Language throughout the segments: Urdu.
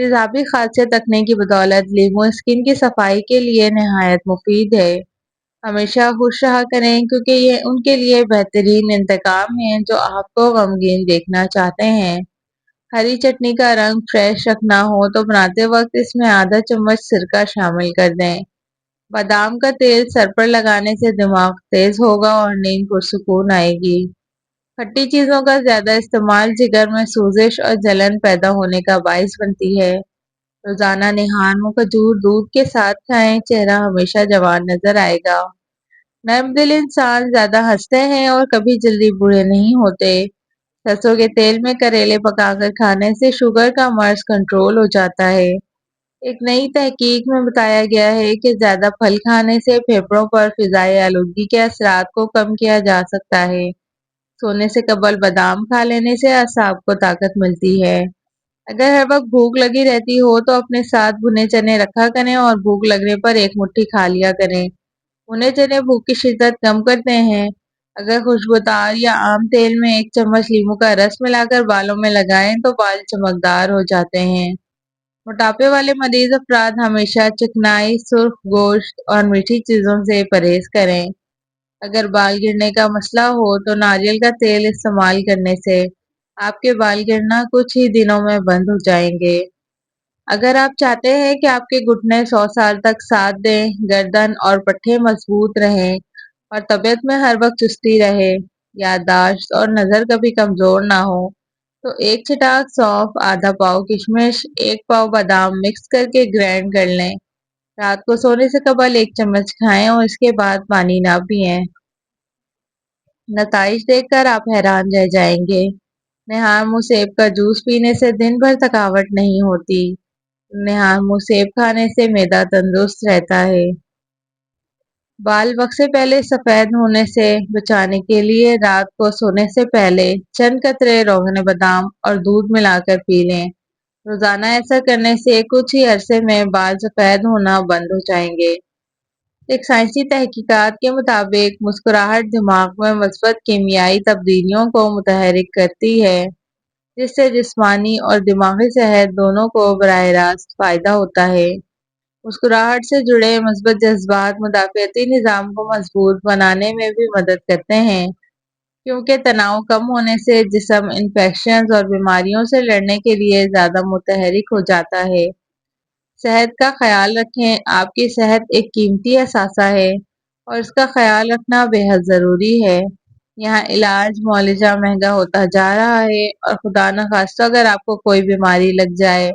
تیزابی خاصیت رکھنے کی بدولت لیمو اسکن کی صفائی کے لیے نہایت مفید ہے۔ ہمیشہ خوش رہا کریں کیونکہ یہ ان کے لیے بہترین انتقام ہے جو آپ کو غمگین دیکھنا چاہتے ہیں۔ ہری چٹنی کا رنگ فریش رکھنا ہو تو بناتے وقت اس میں آدھا چمچ سرکہ شامل کر دیں۔ بادام کا تیل سر پر لگانے سے دماغ تیز ہوگا اور نیند پرسکون آئے گی۔ کھٹی چیزوں کا زیادہ استعمال جگر میں سوزش اور جلن پیدا ہونے کا باعث بنتی ہے۔ روزانہ نہار منہ کھجور دودھ کے ساتھ کھائیں، چہرہ ہمیشہ جوان نظر آئے گا۔ نرم دل انسان زیادہ ہنستے ہیں اور کبھی جلدی بوڑھے نہیں ہوتے۔ سرسوں کے تیل میں کریلے پکا کر کھانے سے شوگر کا مرض کنٹرول ہو جاتا ہے۔ ایک نئی تحقیق میں بتایا گیا ہے کہ زیادہ پھل کھانے سے پھیپھڑوں پر فضائی آلودگی کے اثرات کو کم کیا جا سکتا ہے۔ سونے سے قبل بادام کھا لینے سے اعصاب کو طاقت ملتی ہے۔ اگر ہر وقت بھوک لگی رہتی ہو تو اپنے ساتھ بھنے چنے رکھا کریں اور بھوک لگنے پر ایک مٹھی کھا لیا کریں۔ بھنے چنے بھوک کی شدت کم کرتے ہیں۔ اگر خوشبودار یا عام تیل میں ایک چمچ لیموں کا رس ملا کر بالوں میں لگائیں تو بال چمکدار ہو جاتے ہیں۔ موٹاپے والے مریض افراد ہمیشہ چکنائی، سرخ گوشت اور میٹھی چیزوں سے پرہیز کریں۔ اگر بال گرنے کا مسئلہ ہو تو ناریل کا تیل استعمال کرنے سے آپ کے بال گرنا کچھ ہی دنوں میں بند ہو جائیں گے۔ اگر آپ چاہتے ہیں کہ آپ کے گھٹنے 100 سال تک ساتھ دیں، گردن اور پٹھے مضبوط رہیں اور طبیعت میں ہر وقت چستی رہے، یادداشت اور نظر کبھی کمزور نہ ہو، تو ایک چٹاک سونف، آدھا پاؤ کشمش، ایک پاؤ بادام مکس کر کے گرینڈ کر لیں۔ رات کو سونے سے قبل ایک چمچ کھائیں اور اس کے بعد پانی نہ پئیں۔ نتائج دیکھ کر آپ حیران رہ جائیں گے۔ نہار منہ سیب کا جوس پینے سے دن بھر تھکاوٹ نہیں ہوتی۔ نہار منہ سیب کھانے سے معدہ تندرست رہتا ہے۔ بال وقت سے پہلے سفید ہونے سے بچانے کے لیے رات کو سونے سے پہلے چند قطرے روغن بادام اور دودھ ملا کر پی لیں۔ روزانہ ایسا کرنے سے کچھ ہی عرصے میں بال سفید ہونا بند ہو جائیں گے۔ ایک سائنسی تحقیقات کے مطابق مسکراہٹ دماغ میں مثبت کیمیائی تبدیلیوں کو متحرک کرتی ہے، جس سے جسمانی اور دماغی صحت دونوں کو براہ راست فائدہ ہوتا ہے۔ مسکراہٹ سے جڑے مثبت جذبات مدافعتی نظام کو مضبوط بنانے میں بھی مدد کرتے ہیں، کیونکہ تناؤ کم ہونے سے جسم انفیکشنز اور بیماریوں سے لڑنے کے لیے زیادہ متحرک ہو جاتا ہے۔ صحت کا خیال رکھیں۔ آپ کی صحت ایک قیمتی اثاثہ ہے اور اس کا خیال رکھنا بے حد ضروری ہے۔ یہاں علاج معالجہ مہنگا ہوتا جا رہا ہے اور خدا نخواستہ اگر آپ کو کوئی بیماری لگ جائے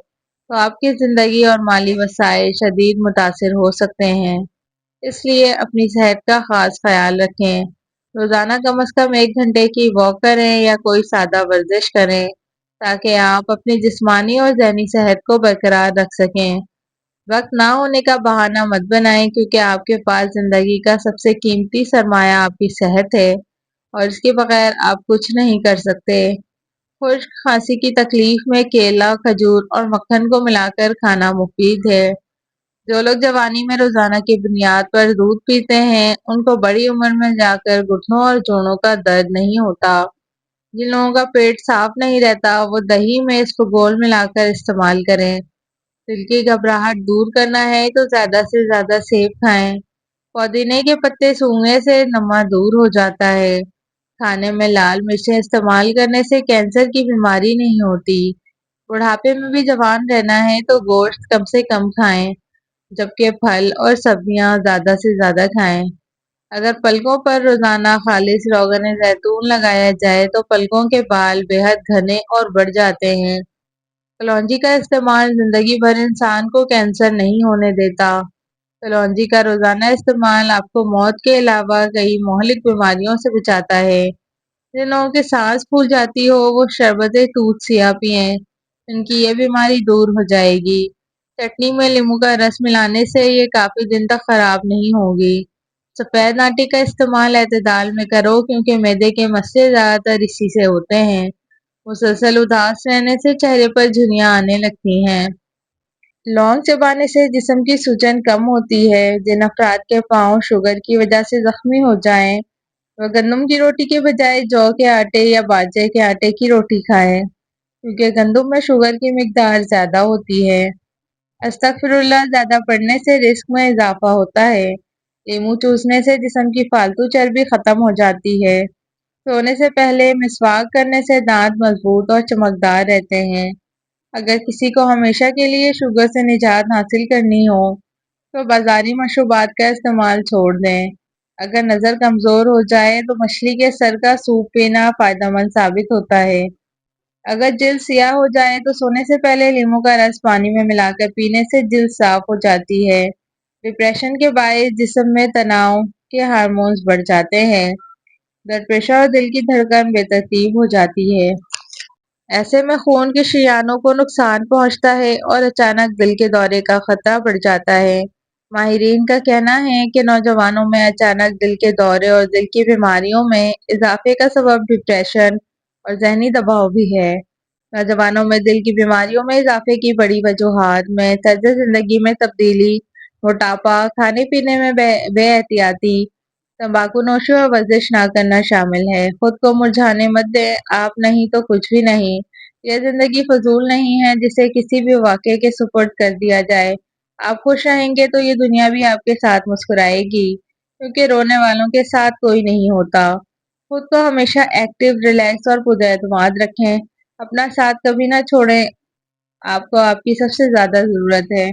تو آپ کی زندگی اور مالی وسائل شدید متاثر ہو سکتے ہیں۔ اس لیے اپنی صحت کا خاص خیال رکھیں۔ روزانہ کم از کم 1 گھنٹے کی واک کریں یا کوئی سادہ ورزش کریں تاکہ آپ اپنی جسمانی اور ذہنی صحت کو برقرار رکھ سکیں۔ وقت نہ ہونے کا بہانہ مت بنائیں کیونکہ آپ کے پاس زندگی کا سب سے قیمتی سرمایہ آپ کی صحت ہے اور اس کے بغیر آپ کچھ نہیں کر سکتے۔ خشک کھانسی کی تکلیف میں کیلا، کھجور اور مکھن کو ملا کر کھانا مفید ہے۔ جو لوگ جوانی میں روزانہ کی بنیاد پر دودھ پیتے ہیں ان کو بڑی عمر میں جا کر گھٹنوں اور جوڑوں کا درد نہیں ہوتا۔ جن لوگوں کا پیٹ صاف نہیں رہتا وہ دہی میں اسپغول ملا کر استعمال کریں۔ دل کی گھبراہٹ دور کرنا ہے تو زیادہ سے زیادہ سیب کھائیں۔ پودینے کے پتے سونگھنے سے نما دور ہو جاتا ہے۔ کھانے میں لال مرچیں استعمال کرنے سے کینسر کی بیماری نہیں ہوتی۔ بڑھاپے میں بھی جوان رہنا ہے تو گوشت کم سے کم کھائیں، جبکہ پھل اور سبزیاں زیادہ سے زیادہ کھائیں۔ اگر پلکوں پر روزانہ خالص روغن زیتون لگایا جائے تو پلکوں کے بال بے حد گھنے اور بڑھ جاتے ہیں۔ کلونجی کا استعمال زندگی بھر انسان کو کینسر نہیں ہونے دیتا۔ کلونجی کا روزانہ استعمال آپ کو موت کے علاوہ کئی مہلک بیماریوں سے بچاتا ہے۔ جن لوگوں کی سانس پھول جاتی ہو وہ شربت توت سیاہ پئیں، ان کی یہ بیماری دور ہو جائے گی۔ چٹنی میں لیموں کا رس ملانے سے یہ کافی دن تک خراب نہیں ہوگی۔ سفید آٹے کا استعمال اعتدال میں کرو کیونکہ معدے کے مسئلے زیادہ تر اسی سے ہوتے ہیں۔ مسلسل اداس رہنے سے چہرے پر جھریاں آنے لگتی ہیں۔ لونگ چبانے سے جسم کی سوجن کم ہوتی ہے۔ جن افراد کے پاؤں شوگر کی وجہ سے زخمی ہو جائیں وہ گندم کی روٹی کے بجائے جو کے آٹے یا باجرے کے آٹے کی روٹی کھائیں۔ کیونکہ گندم میں شوگر کی مقدار زیادہ ہوتی ہے۔ استغفراللہ زیادہ پڑھنے سے رزق میں اضافہ ہوتا ہے۔ لیمو چوسنے سے جسم کی فالتو چربی ختم ہو جاتی ہے۔ سونے سے پہلے مسواک کرنے سے دانت مضبوط اور چمکدار رہتے ہیں۔ اگر کسی کو ہمیشہ کے لیے شوگر سے نجات حاصل کرنی ہو تو بازاری مشروبات کا استعمال چھوڑ دیں۔ اگر نظر کمزور ہو جائے تو مچھلی کے سر کا سوپ پینا فائدہ مند ثابت ہوتا ہے۔ اگر جلد سیاہ ہو جائے تو سونے سے پہلے لیموں کا رس پانی میں ملا کر پینے سے جلد صاف ہو جاتی ہے۔ ڈپریشن کے باعث جسم میں تناؤ کے ہارمونز بڑھ جاتے ہیں۔ بلڈ پریشر اور دل کی دھڑکن بے ترتیب ہو جاتی ہے۔ ایسے میں خون کے شریانوں کو نقصان پہنچتا ہے اور اچانک دل کے دورے کا خطرہ بڑھ جاتا ہے۔ ماہرین کا کہنا ہے کہ نوجوانوں میں اچانک دل کے دورے اور دل کی بیماریوں میں اضافے کا سبب ڈپریشن اور ذہنی دباؤ بھی ہے۔ نوجوانوں میں دل کی بیماریوں میں اضافے کی بڑی وجوہات میں طرز زندگی میں تبدیلی، موٹاپا، کھانے پینے میں بے احتیاطی، تمباکو نوشی اور ورزش نہ کرنا شامل ہے۔ خود کو مرجھانے مت دیں، آپ نہیں تو کچھ بھی نہیں۔ یہ زندگی فضول نہیں ہے جسے کسی بھی واقعے کے سپرد کر دیا جائے۔ آپ خوش رہیں گے تو یہ دنیا بھی آپ کے ساتھ مسکرائے گی، کیونکہ رونے والوں کے ساتھ کوئی نہیں ہوتا۔ خود کو ہمیشہ ایکٹیو، ریلیکس اور پراعتماد رکھیں۔ اپنا ساتھ کبھی نہ چھوڑیں، آپ کو آپ کی سب سے زیادہ ضرورت ہے۔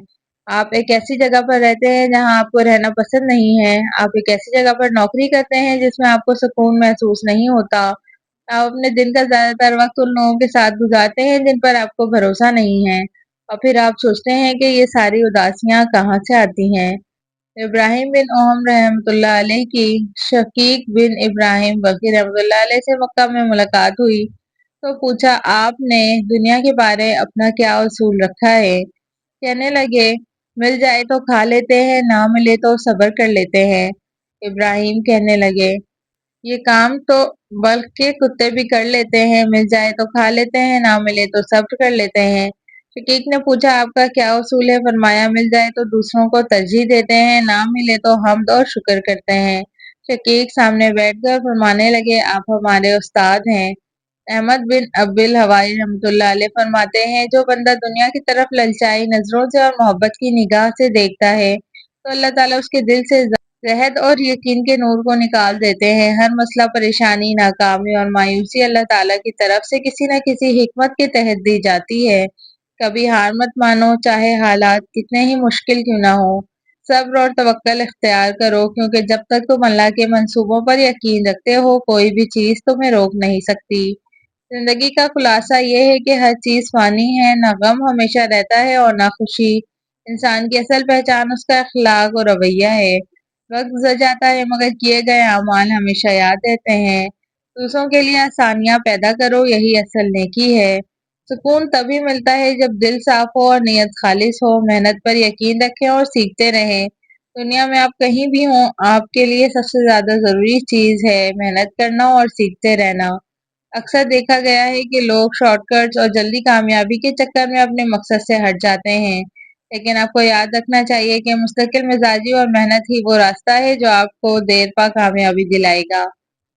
آپ ایک ایسی جگہ پر رہتے ہیں جہاں آپ کو رہنا پسند نہیں ہے۔ آپ ایک ایسی جگہ پر نوکری کرتے ہیں جس میں آپ کو سکون محسوس نہیں ہوتا۔ آپ اپنے دن کا زیادہ تر وقت ان لوگوں کے ساتھ گزارتے ہیں جن پر آپ کو بھروسہ نہیں ہے، اور پھر آپ سوچتے ہیں کہ یہ ساری اداسیاں کہاں سے آتی ہیں۔ ابراہیم بن اوہم رحمۃ اللہ علیہ کی شقیق بن ابراہیم بلخی رحمۃ اللہ علیہ سے مکہ میں ملاقات ہوئی تو پوچھا، آپ نے دنیا کے بارے اپنا کیا اصول رکھا ہے؟ کہنے لگے، مل جائے تو کھا لیتے ہیں، نہ ملے تو صبر کر لیتے ہیں۔ ابراہیم کہنے لگے، یہ کام تو بلخ کے کتے بھی کر لیتے ہیں، مل جائے تو کھا لیتے ہیں، نہ ملے تو صبر کر لیتے ہیں۔ شقیق نے پوچھا، آپ کا کیا اصول ہے؟ فرمایا، مل جائے تو دوسروں کو ترجیح دیتے ہیں، نہ ملے تو حمد اور شکر کرتے ہیں۔ شقیق سامنے بیٹھ کر فرمانے لگے، آپ ہمارے استاد ہیں۔ احمد بن ابل حوائی رحمۃ اللہ علیہ فرماتے ہیں، جو بندہ دنیا کی طرف للچائی نظروں سے اور محبت کی نگاہ سے دیکھتا ہے تو اللہ تعالیٰ اس کے دل سے زہد اور یقین کے نور کو نکال دیتے ہیں۔ ہر مسئلہ، پریشانی، ناکامی اور مایوسی اللہ تعالیٰ کی طرف سے کسی نہ کسی حکمت کے تحت دی جاتی ہے۔ کبھی ہار مت مانو، چاہے حالات کتنے ہی مشکل کیوں نہ ہو۔ صبر اور توکل اختیار کرو، کیونکہ جب تک تم اللہ کے منصوبوں پر یقین رکھتے ہو کوئی بھی چیز تمہیں روک نہیں سکتی۔ زندگی کا خلاصہ یہ ہے کہ ہر چیز فانی ہے، نہ غم ہمیشہ رہتا ہے اور نہ خوشی۔ انسان کی اصل پہچان اس کا اخلاق اور رویہ ہے۔ وقت گزر جاتا ہے مگر کیے گئے اعمال ہمیشہ یاد رہتے ہیں۔ دوسروں کے لیے آسانیاں پیدا کرو، یہی اصل نیکی ہے۔ سکون تبھی ملتا ہے جب دل صاف ہو اور نیت خالص ہو۔ محنت پر یقین رکھیں اور سیکھتے رہیں۔ دنیا میں آپ کہیں بھی ہوں، آپ کے لیے سب سے زیادہ ضروری چیز ہے محنت کرنا اور سیکھتے رہنا۔ اکثر دیکھا گیا ہے کہ لوگ شارٹ کٹس اور جلدی کامیابی کے چکر میں اپنے مقصد سے ہٹ جاتے ہیں، لیکن آپ کو یاد رکھنا چاہیے کہ مستقل مزاجی اور محنت ہی وہ راستہ ہے جو آپ کو دیر پا کامیابی دلائے گا۔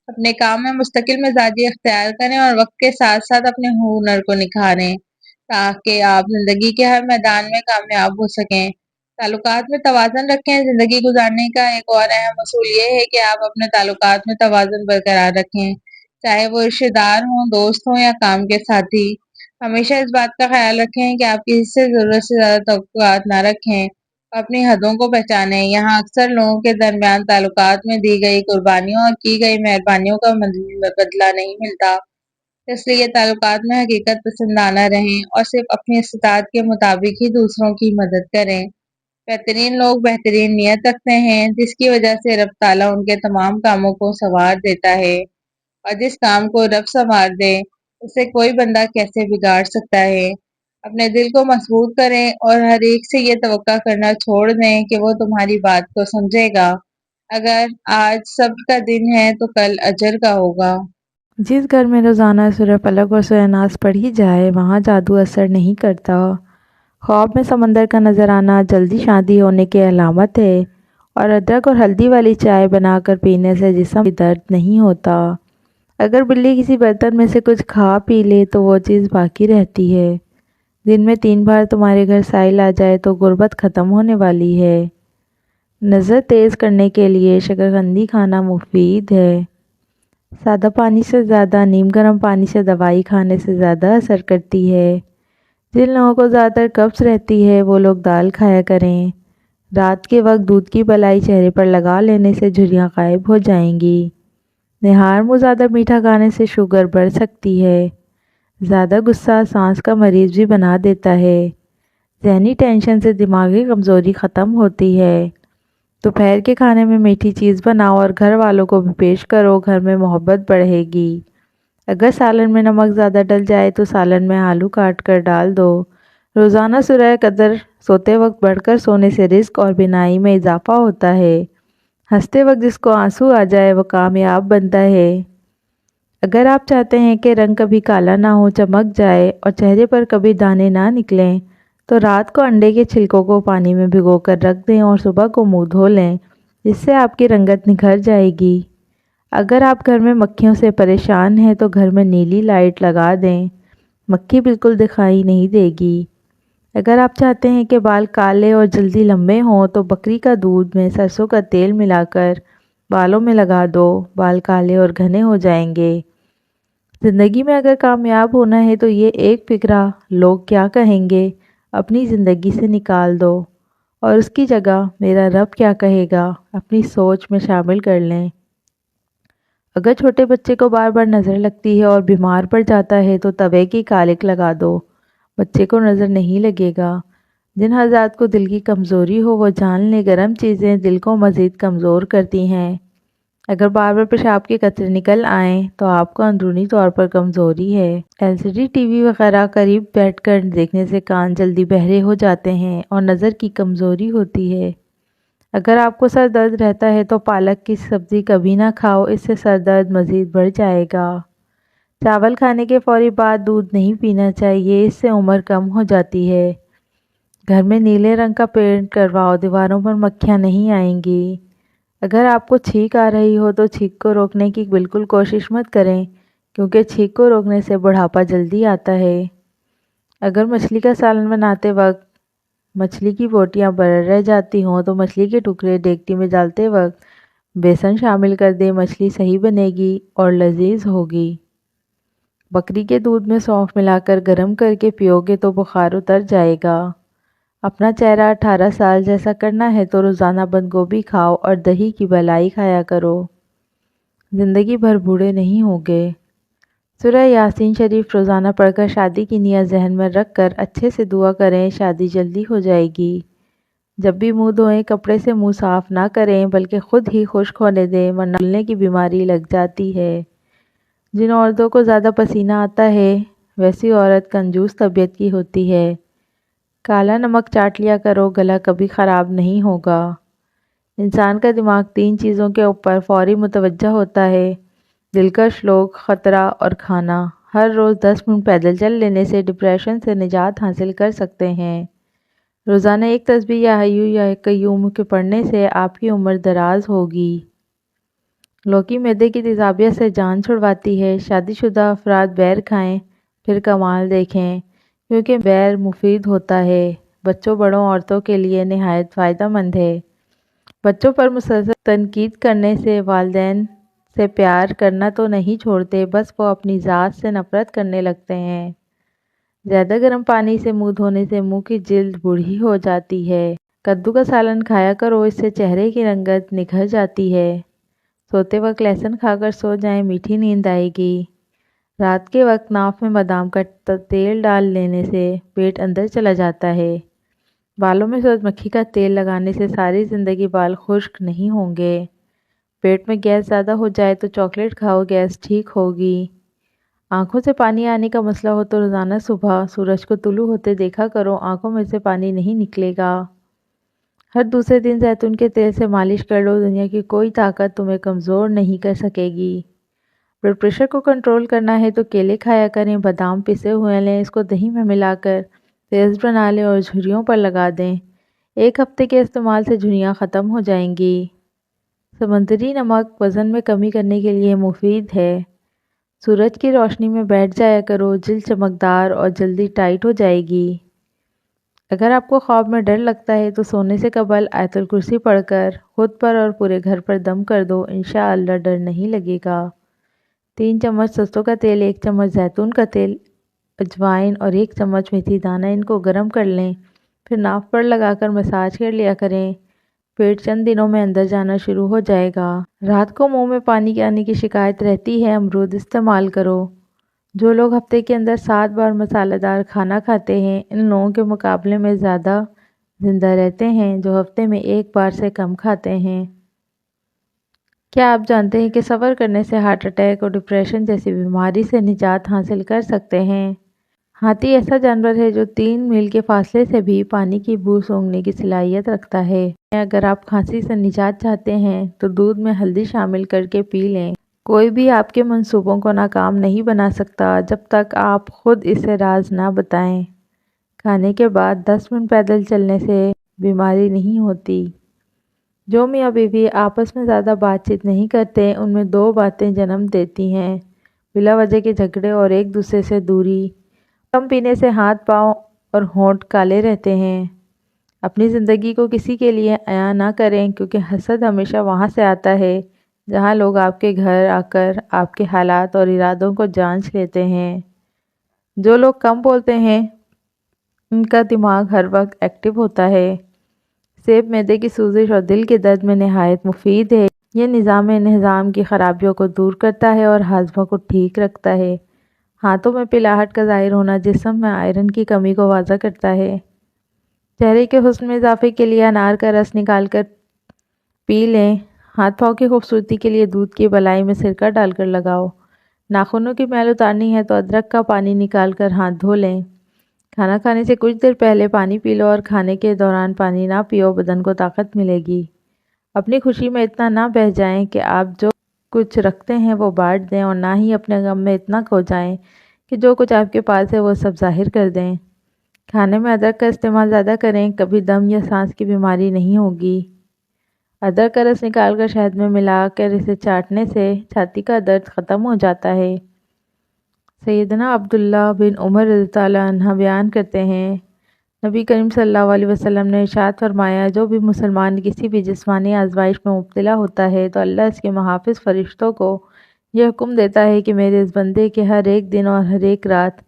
اپنے کام میں مستقل مزاجی اختیار کریں اور وقت کے ساتھ ساتھ اپنے ہنر کو نکھاریں تاکہ آپ زندگی کے ہر میدان میں کامیاب ہو سکیں۔ تعلقات میں توازن رکھیں۔ زندگی گزارنے کا ایک اور اہم اصول یہ ہے کہ آپ اپنے تعلقات میں توازن برقرار رکھیں، چاہے وہ رشتے دار ہوں، دوست ہوں یا کام کے ساتھی۔ ہمیشہ اس بات کا خیال رکھیں کہ آپ کسی سے ضرورت سے زیادہ توقعات نہ رکھیں، اپنی حدوں کو پہچانیں۔ یہاں اکثر لوگوں کے درمیان تعلقات میں دی گئی قربانیوں اور کی گئی مہربانیوں کا بدلہ نہیں ملتا، اس لیے تعلقات میں حقیقت پسندانہ رہیں اور صرف اپنی استطاعت کے مطابق ہی دوسروں کی مدد کریں۔ بہترین لوگ بہترین نیت رکھتے ہیں، جس کی وجہ سے رب تعالیٰ ان کے تمام کاموں کو سنوار دیتا ہے، اور جس کام کو رب سنوار دے اسے کوئی بندہ کیسے بگاڑ سکتا ہے۔ اپنے دل کو مضبوط کریں اور ہر ایک سے یہ توقع کرنا چھوڑ دیں کہ وہ تمہاری بات کو سمجھے گا۔ اگر آج صبر کا دن ہے تو کل اجر کا ہوگا۔ جس گھر میں روزانہ سورہ فلق اور سورہ ناس پڑھی جائے وہاں جادو اثر نہیں کرتا۔ خواب میں سمندر کا نظر آنا جلدی شادی ہونے کی علامت ہے، اور ادرک اور ہلدی والی چائے بنا کر پینے سے جسم میں درد نہیں ہوتا۔ اگر بلی کسی برتن میں سے کچھ کھا پی لے تو وہ چیز باقی رہتی ہے۔ دن میں 3 بار تمہارے گھر سائل آ جائے تو غربت ختم ہونے والی ہے۔ نظر تیز کرنے کے لیے شکرقندی کھانا مفید ہے۔ سادہ پانی سے زیادہ نیم گرم پانی سے دوائی کھانے سے زیادہ اثر کرتی ہے۔ جن لوگوں کو زیادہ تر قبض رہتی ہے وہ لوگ دال کھایا کریں۔ رات کے وقت دودھ کی بلائی چہرے پر لگا لینے سے جھریاں غائب ہو جائیں گی۔ نہار منہ زیادہ میٹھا کھانے سے شوگر بڑھ سکتی ہے۔ زیادہ غصہ سانس کا مریض بھی بنا دیتا ہے۔ ذہنی ٹینشن سے دماغی کمزوری ختم ہوتی ہے۔ دوپہر کے کھانے میں میٹھی چیز بناؤ اور گھر والوں کو بھی پیش کرو، گھر میں محبت بڑھے گی۔ اگر سالن میں نمک زیادہ ڈل جائے تو سالن میں آلو کاٹ کر ڈال دو۔ روزانہ سورہ قدر سوتے وقت پڑھ کر سونے سے رزق اور بینائی میں اضافہ ہوتا ہے۔ ہنستے وقت جس کو آنسو آ جائے وہ کامیاب بنتا ہے۔ اگر آپ چاہتے ہیں کہ رنگ کبھی کالا نہ ہو، چمک جائے اور چہرے پر کبھی دانے نہ نکلیں تو رات کو انڈے کے چھلکوں کو پانی میں بھگو کر رکھ دیں اور صبح کو منہ دھو لیں، جس سے آپ کی رنگت نکھر جائے گی۔ اگر آپ گھر میں مکھیوں سے پریشان ہیں تو گھر میں نیلی لائٹ لگا دیں، مکھی بالکل دکھائی نہیں دے گی۔ اگر آپ چاہتے ہیں کہ بال کالے اور جلدی لمبے ہوں تو بکری کا دودھ میں سرسوں کا تیل ملا کر بالوں میں لگا دو، بال کالے اور گھنے ہو جائیں گے۔ زندگی میں اگر کامیاب ہونا ہے تو یہ ایک فقرہ لوگ کیا کہیں گے اپنی زندگی سے نکال دو اور اس کی جگہ میرا رب کیا کہے گا اپنی سوچ میں شامل کر لیں۔ اگر چھوٹے بچے کو بار بار نظر لگتی ہے اور بیمار پڑ جاتا ہے تو توے کی کالک لگا دو، بچے کو نظر نہیں لگے گا۔ جن حضرات کو دل کی کمزوری ہو وہ جان لیں گرم چیزیں دل کو مزید کمزور کرتی ہیں۔ اگر بار بار پیشاب کے قطرے نکل آئیں تو آپ کو اندرونی طور پر کمزوری ہے۔ LCD ٹی وی وغیرہ قریب بیٹھ کر دیکھنے سے کان جلدی بہرے ہو جاتے ہیں اور نظر کی کمزوری ہوتی ہے۔ اگر آپ کو سر درد رہتا ہے تو پالک کی سبزی کبھی نہ کھاؤ، اس سے سر درد مزید بڑھ جائے گا۔ چاول کھانے کے فوری بعد دودھ نہیں پینا چاہیے، اس سے عمر کم ہو جاتی ہے۔ گھر میں نیلے رنگ کا پینٹ کرواؤ، دیواروں پر مکھیاں نہیں آئیں گی۔ اگر آپ کو چھینک آ رہی ہو تو چھینک کو روکنے کی بالکل کوشش مت کریں، کیونکہ چھینک کو روکنے سے بڑھاپا جلدی آتا ہے۔ اگر مچھلی کا سالن بناتے وقت مچھلی کی بوٹیاں بڑھ رہ جاتی ہوں تو مچھلی کے ٹکڑے دیگچی میں ڈالتے وقت بیسن شامل کر دیں، مچھلی صحیح بنے گی اور لذیذ ہوگی۔ بکری کے دودھ میں سونف ملا کر گرم کر کے پیو گے تو بخار اتر جائے گا۔ اپنا چہرہ 18 سال جیسا کرنا ہے تو روزانہ بند گوبھی کھاؤ اور دہی کی بلائی کھایا کرو۔ زندگی بھر بوڑھے نہیں ہوگے۔ سورہ یاسین شریف روزانہ پڑھ کر شادی کی نیت ذہن میں رکھ کر اچھے سے دعا کریں، شادی جلدی ہو جائے گی۔ جب بھی منہ دھوئیں کپڑے سے منہ صاف نہ کریں بلکہ خود ہی خشک ہونے دیں ورنہ پھولنے کی بیماری لگ جاتی ہے۔ جن عورتوں کو زیادہ پسینہ آتا ہے ویسی عورت کنجوس طبیعت کی ہوتی ہے۔ کالا نمک چاٹ لیا کرو، گلا کبھی خراب نہیں ہوگا۔ انسان کا دماغ 3 چیزوں کے اوپر فوری متوجہ ہوتا ہے: دلکش لوگ، خطرہ اور کھانا۔ ہر روز 10 منٹ پیدل چل لینے سے ڈپریشن سے نجات حاصل کر سکتے ہیں۔ روزانہ ایک تسبیح یا حی یا قیوم کے پڑھنے سے آپ کی عمر دراز ہوگی۔ لوکی معدے کی تیزابیت سے جان چھڑواتی ہے۔ شادی شدہ افراد بیر کھائیں پھر کمال دیکھیں، کیونکہ بیر مفید ہوتا ہے۔ بچوں، بڑوں، عورتوں کے لیے نہایت فائدہ مند ہے۔ بچوں پر مسلسل تنقید کرنے سے والدین سے پیار کرنا تو نہیں چھوڑتے، بس وہ اپنی ذات سے نفرت کرنے لگتے ہیں۔ زیادہ گرم پانی سے منہ دھونے سے منہ کی جلد بوڑھی ہو جاتی ہے۔ کدو کا سالن کھایا کرو، اس سے چہرے کی رنگت نکھر جاتی ہے۔ سوتے وقت لہسن کھا کر سو جائیں، میٹھی نیند آئے گی۔ رات کے وقت ناف میں بادام کا تیل ڈال لینے سے پیٹ اندر چلا جاتا ہے۔ بالوں میں سورج مکھی کا تیل لگانے سے ساری زندگی بال خشک نہیں ہوں گے۔ پیٹ میں گیس زیادہ ہو جائے تو چاکلیٹ کھاؤ، گیس ٹھیک ہوگی۔ آنکھوں سے پانی آنے کا مسئلہ ہو تو روزانہ صبح سورج کو طلوع ہوتے دیکھا کرو، آنکھوں میں سے پانی نہیں نکلے گا۔ ہر دوسرے دن زیتون کے تیل سے مالش کر لو، دنیا کی کوئی طاقت تمہیں کمزور نہیں کر سکے گی۔ بلڈ پریشر کو کنٹرول کرنا ہے تو کیلے کھایا کریں، بادام پسے ہوئے لیں، اس کو دہی میں ملا کر پیسٹ بنا لیں اور جھریوں پر لگا دیں۔ 1 ہفتے کے استعمال سے جھریاں ختم ہو جائیں گی۔ سمندری نمک وزن میں کمی کرنے کے لیے مفید ہے۔ سورج کی روشنی میں بیٹھ جایا کرو، جلد چمکدار اور جلدی ٹائٹ ہو جائے گی۔ اگر آپ کو خواب میں ڈر لگتا ہے تو سونے سے قبل آیت الکرسی پڑھ کر خود پر اور پورے گھر پر دم کر دو، انشاءاللہ ڈر نہیں لگے گا۔ 3 چمچ سرسوں کا تیل، 1 چمچ زیتون کا تیل، اجوائن اور 1 چمچ میتھی دانہ، ان کو گرم کر لیں، پھر ناف پر لگا کر مساج کر لیا کریں۔ پیٹ چند دنوں میں اندر جانا شروع ہو جائے گا۔ رات کو منہ میں پانی آنے کی شکایت رہتی ہے، امرود استعمال کرو۔ جو لوگ ہفتے کے اندر 7 بار مسالہ دار کھانا کھاتے ہیں، ان لوگوں کے مقابلے میں زیادہ زندہ رہتے ہیں جو ہفتے میں 1 بار سے کم کھاتے ہیں۔ کیا آپ جانتے ہیں کہ صبر کرنے سے ہارٹ اٹیک اور ڈپریشن جیسی بیماری سے نجات حاصل کر سکتے ہیں؟ ہاتھی ایسا جانور ہے جو 3 میل کے فاصلے سے بھی پانی کی بو سونگھنے کی صلاحیت رکھتا ہے۔ اگر آپ کھانسی سے نجات چاہتے ہیں تو دودھ میں ہلدی شامل کر کے پی لیں۔ کوئی بھی آپ کے منصوبوں کو ناکام نہیں بنا سکتا جب تک آپ خود اسے راز نہ بتائیں۔ کھانے کے بعد 10 منٹ پیدل چلنے سے بیماری نہیں ہوتی۔ جو میاں بیوی آپس میں زیادہ بات چیت نہیں کرتے، ان میں 2 باتیں جنم دیتی ہیں: بلا وجہ کے جھگڑے اور ایک دوسرے سے دوری۔ کم پینے سے ہاتھ، پاؤں اور ہونٹ کالے رہتے ہیں۔ اپنی زندگی کو کسی کے لیے عیاں نہ کریں، کیونکہ حسد ہمیشہ وہاں سے آتا ہے جہاں لوگ آپ کے گھر آ کر آپ کے حالات اور ارادوں کو جانچ لیتے ہیں۔ جو لوگ کم بولتے ہیں ان کا دماغ ہر وقت ایکٹیو ہوتا ہے۔ سیب معدے کی سوزش اور دل کے درد میں نہایت مفید ہے۔ یہ نظام کی خرابیوں کو دور کرتا ہے اور ہاضمہ کو ٹھیک رکھتا ہے۔ ہاتھوں میں پلاہٹ کا ظاہر ہونا جسم میں آئرن کی کمی کو واضح کرتا ہے۔ چہرے کے حسن میں اضافے کے لیے انار کا رس نکال کر پی لیں۔ ہاتھ پاؤں کی خوبصورتی کے لیے دودھ کی بالائی میں سرکہ ڈال کر لگاؤ۔ ناخنوں کی میل اتارنی ہے تو ادرک کا پانی نکال کر ہاتھ دھو لیں۔ کھانا کھانے سے کچھ دیر پہلے پانی پی لو اور کھانے کے دوران پانی نہ پیو، بدن کو طاقت ملے گی۔ اپنی خوشی میں اتنا نہ بہہ جائیں کہ آپ جو کچھ رکھتے ہیں وہ بانٹ دیں، اور نہ ہی اپنے غم میں اتنا کھو جائیں کہ جو کچھ آپ کے پاس ہے وہ سب ظاہر کر دیں۔ کھانے میں ادرک کا استعمال زیادہ کریں، کبھی دم یا سانس کی بیماری نہیں ہوگی۔ ادرک کا رس نکال کر شہد میں ملا کر اسے چاٹنے سے چھاتی کا درد ختم ہو جاتا ہے۔ سیدنا عبداللہ بن عمر رضی اللہ عنہ بیان کرتے ہیں، نبی کریم صلی اللہ علیہ وسلم نے ارشاد فرمایا، جو بھی مسلمان کسی بھی جسمانی آزمائش میں مبتلا ہوتا ہے تو اللہ اس کے محافظ فرشتوں کو یہ حکم دیتا ہے کہ میرے اس بندے کے ہر ایک دن اور ہر ایک رات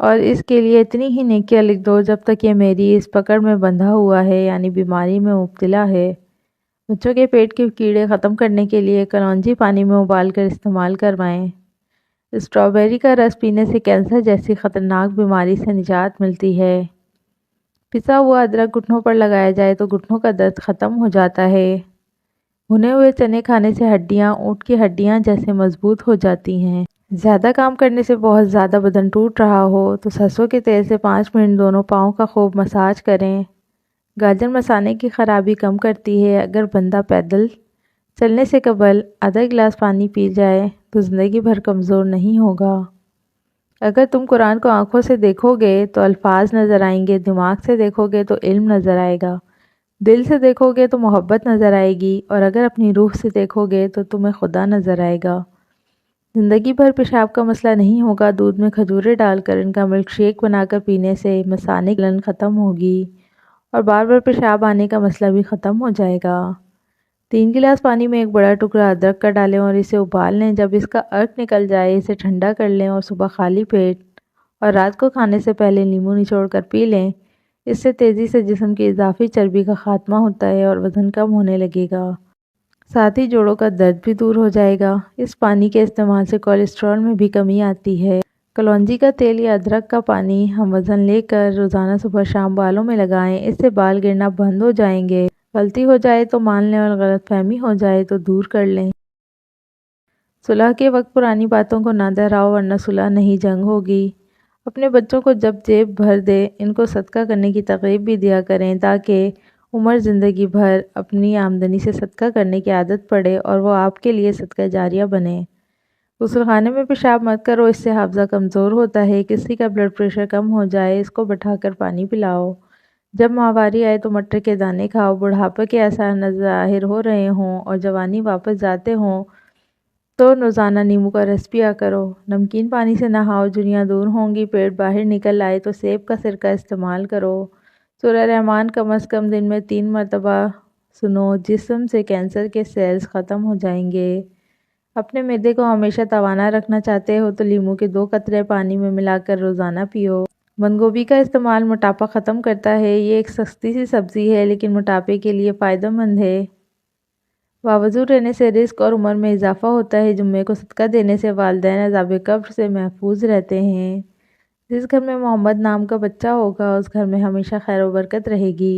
اور اس کے لیے اتنی ہی نیکیاں لکھ دو جب تک یہ میری اس پکڑ میں بندھا ہوا ہے، یعنی بیماری میں مبتلا ہے۔ بچوں کے پیٹ کے کیڑے ختم کرنے کے لیے کلونجی پانی میں ابال کر استعمال کروائیں۔ اسٹرابیری کا رس پینے سے کینسر جیسی خطرناک بیماری سے نجات ملتی ہے۔ پسا ہوا ادرک گھٹنوں پر لگایا جائے تو گھٹنوں کا درد ختم ہو جاتا ہے۔ بھنے ہوئے چنے کھانے سے ہڈیاں اونٹ کی ہڈیاں جیسے مضبوط ہو جاتی ہیں۔ زیادہ کام کرنے سے بہت زیادہ بدن ٹوٹ رہا ہو تو سرسوں کے تیل سے 5 منٹ دونوں پاؤں کا خوب مساج کریں۔ گاجر مثانے کی خرابی کم کرتی ہے۔ اگر بندہ پیدل چلنے سے قبل آدھا گلاس پانی پی جائے تو زندگی بھر کمزور نہیں ہوگا۔ اگر تم قرآن کو آنکھوں سے دیکھو گے تو الفاظ نظر آئیں گے، دماغ سے دیکھو گے تو علم نظر آئے گا، دل سے دیکھو گے تو محبت نظر آئے گی، اور اگر اپنی روح سے دیکھو گے تو تمہیں خدا نظر آئے گا۔ زندگی بھر پیشاب کا مسئلہ نہیں ہوگا۔ دودھ میں کھجوریں ڈال کر ان کا ملک شیک بنا کر پینے سے مثانے کی جلن ختم ہوگی اور بار بار پیشاب آنے کا مسئلہ بھی ختم ہو جائے گا۔ 3 گلاس پانی میں 1 بڑا ٹکڑا ادرک کا ڈالیں اور اسے ابال لیں۔ جب اس کا عرق نکل جائے اسے ٹھنڈا کر لیں اور صبح خالی پیٹ اور رات کو کھانے سے پہلے لیموں نچوڑ کر پی لیں۔ اس سے تیزی سے جسم کی اضافی چربی کا خاتمہ ہوتا ہے اور وزن کم ہونے لگے گا۔ ساتھ ہی جوڑوں کا درد بھی دور ہو جائے گا۔ اس پانی کے استعمال سے کولیسٹرول میں بھی کمی آتی ہے۔ کلونجی کا تیل یا ادرک کا پانی ہم وزن لے کر روزانہ صبح شام بالوں میں لگائیں، اس سے بال گرنا بند ہو جائیں گے۔ غلطی ہو جائے تو مان لیں اور غلط فہمی ہو جائے تو دور کر لیں۔ صلح کے وقت پرانی باتوں کو نہ دہراؤ ورنہ صلح نہیں جنگ ہوگی۔ اپنے بچوں کو جب جیب بھر دے ان کو صدقہ کرنے کی ترغیب بھی دیا کریں تاکہ عمر زندگی بھر اپنی آمدنی سے صدقہ کرنے کی عادت پڑے اور وہ آپ کے لیے صدقہ جاریہ بنے۔ غسل خانے میں پیشاب مت کرو، اس سے حافظہ کمزور ہوتا ہے۔ کسی کا بلڈ پریشر کم ہو جائے اس کو بٹھا کر پانی پلاؤ۔ جب ماہواری آئے تو مٹر کے دانے کھاؤ۔ بڑھاپے کے آثار نہ ظاہر ہو رہے ہوں اور جوانی واپس جاتے ہوں تو روزانہ نیمبو کا رس پیا کرو۔ نمکین پانی سے نہاؤ، جھریاں دور ہوں گی، پیٹ باہر نکل آئے تو سیب کا سرکہ استعمال کرو۔ سورہ رحمان کم از کم دن میں 3 مرتبہ سنو، جسم سے کینسر کے سیلز ختم ہو جائیں گے۔ اپنے معدے کو ہمیشہ توانا رکھنا چاہتے ہو تو لیموں کے 2 قطرے پانی میں ملا کر روزانہ پیو۔ بند گوبھی کا استعمال موٹاپا ختم کرتا ہے۔ یہ ایک سستی سی سبزی ہے لیکن موٹاپے کے لیے فائدہ مند ہے۔ باوضو رہنے سے رزق اور عمر میں اضافہ ہوتا ہے۔ جمعے کو صدقہ دینے سے والدین عذاب قبر سے محفوظ رہتے ہیں۔ جس گھر میں محمد نام کا بچہ ہوگا اس گھر میں ہمیشہ خیر و برکت رہے گی۔